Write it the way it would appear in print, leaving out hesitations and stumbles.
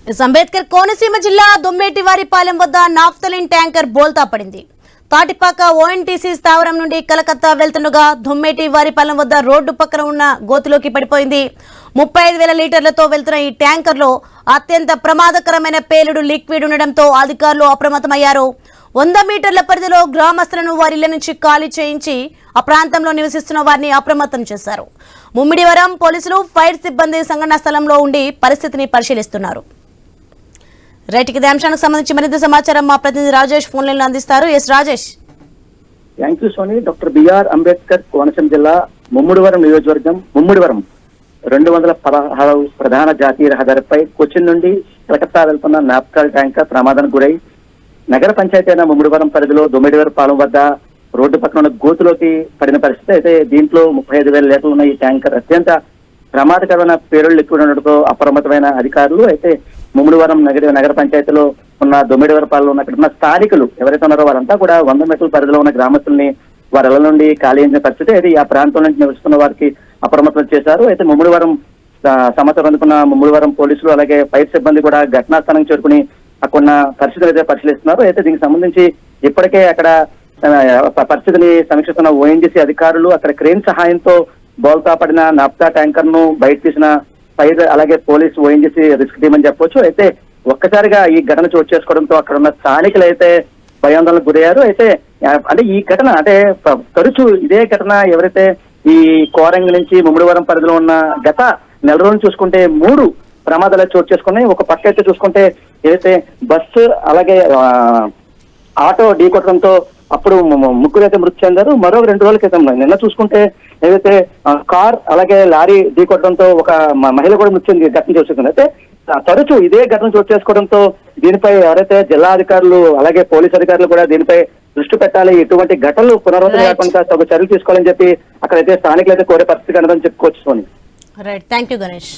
అంబేద్కర్ కోనసీమ జిల్లా దొమ్మేటివారిపాలెం వద్ద naphthalene tanker బోల్తా పడింది. తాటిపాక ఓఎన్టీసీ స్థావరం నుండి కలకత్తా వెళ్తుండగా దొమ్మేటివారిపాలెం వద్ద రోడ్డు పక్కన ఉన్న గోతిలోకి పడిపోయింది. 35,000 లీటర్లతో వెళ్తున్న ఈ ట్యాంకర్లో అత్యంత ప్రమాదకరమైన పేలుడు లిక్విడ్ ఉండడంతో అధికారులు అప్రమత్తమయ్యారు. 100 మీటర్ల పరిధిలో గ్రామస్తులను వారి ఇళ్ల నుంచి ఖాళీ చేయించి ఆ ప్రాంతంలో నివసిస్తున్న వారిని అప్రమత్తం చేశారు. ముమ్మిడివరం పోలీసులు, ఫైర్ సిబ్బంది సంఘటనా స్థలంలో ఉండి పరిస్థితిని పరిశీలిస్తున్నారు. రైట్, ఇదే అంశానికి సంబంధించి మరింత సమాచారం మా ప్రతినిధి రాజేష్ ఫోన్ లైన్ లో అందిస్తారు. Yes Rajesh. Thank you Soni. Doctor BR Ambedkar Konaseema జిల్లా ముమ్మిడివరం నియోజకవర్గం ముమ్మిడివరం 216 ప్రధాన జాతీయ రహదారిపై కొచ్చిన్ నుండి కలకత్తా వెళ్తున్న నాప్కాల్ ట్యాంకర్ ప్రమాదానికి గురై నగర పంచాయతీ అయిన ముమ్మిడివరం పరిధిలో దొమ్మిడివరపాలెం వద్ద రోడ్డు పక్కన ఉన్న గోతులోకి పడిన పరిస్థితి. అయితే దీంట్లో 35,000 లీటర్లు ఉన్న ఈ ట్యాంకర్ అత్యంత ప్రమాదకరమైన పేలుళ్లు లిక్విడ్ ఉండడంతో అప్రమత్తమైన అధికారులు అయితే ముమ్మిడివరం నగర పంచాయతీలో ఉన్న దొమ్మిడివరపాలెంలో ఉన్న అక్కడ ఉన్న స్థానికులు ఎవరైతే ఉన్నారో వారంతా కూడా 100 మీటర్ల పరిధిలో ఉన్న గ్రామస్తుల్ని వారి ఇళ్ల నుండి ఖాళీ అయిన పరిస్థితి. అయితే ఆ ప్రాంతం నుంచి నివసిస్తున్న వారికి అప్రమత్తం చేశారు. అయితే ముమ్మిడివరం సమాచారం అందుకున్న ముమ్మిడివరం పోలీసులు అలాగే ఫైర్ సిబ్బంది కూడా ఘటనా స్థానం చేరుకుని అక్కడ పరిస్థితులు అయితే పరిశీలిస్తున్నారు. అయితే దీనికి సంబంధించి ఇప్పటికే అక్కడ పరిస్థితిని సమీక్షిస్తున్న ఓఎన్జీసీ అధికారులు అక్కడ క్రేన్ సహాయంతో బోల్తా పడిన నాప్తా ట్యాంకర్ ను బయట తీసిన ఫైర్ అలాగే పోలీసు ఓఎన్జీసీ రిస్క్ టీమ్ అని చెప్పొచ్చు. అయితే ఒక్కసారిగా ఈ ఘటన చోటు చేసుకోవడంతో అక్కడ ఉన్న స్థానికులు అయితే భయాందోళనకు గురయ్యారు. అయితే అంటే ఈ ఘటన అంటే తరచూ ఇదే ఘటన ఎవరైతే ఈ కోరంగి నుంచి ముమ్మిడివరం పరిధిలో ఉన్న గత నెల రోజులు చూసుకుంటే 3 ప్రమాదాలు చోటు చేసుకున్నాయి. ఒక పక్క అయితే చూసుకుంటే ఏదైతే బస్సు అలాగే ఆటో ఢీకొట్టడంతో అప్పుడు ముగ్గురు అయితే మృతి చెందారు. మరో 2 రోజుల క్రితం నిన్న చూసుకుంటే ఏదైతే కార్ అలాగే లారీ ఢీకొట్టడంతో ఒక మహిళ కూడా మృతి చెంది ఘటన చూసుకుంది. అయితే తరచూ ఇదే ఘటన చోటు చేసుకోవడంతో దీనిపై ఎవరైతే జిల్లా అధికారులు అలాగే పోలీసు అధికారులు కూడా దీనిపై దృష్టి పెట్టాలి, ఇటువంటి ఘటనలు పునరావృతం కాకుండా తగు చర్యలు తీసుకోవాలని చెప్పి అక్కడైతే స్థానికులు అయితే కోరే పరిస్థితి కనదని చెప్పుకోవచ్చు. Right, thank you Ganesh.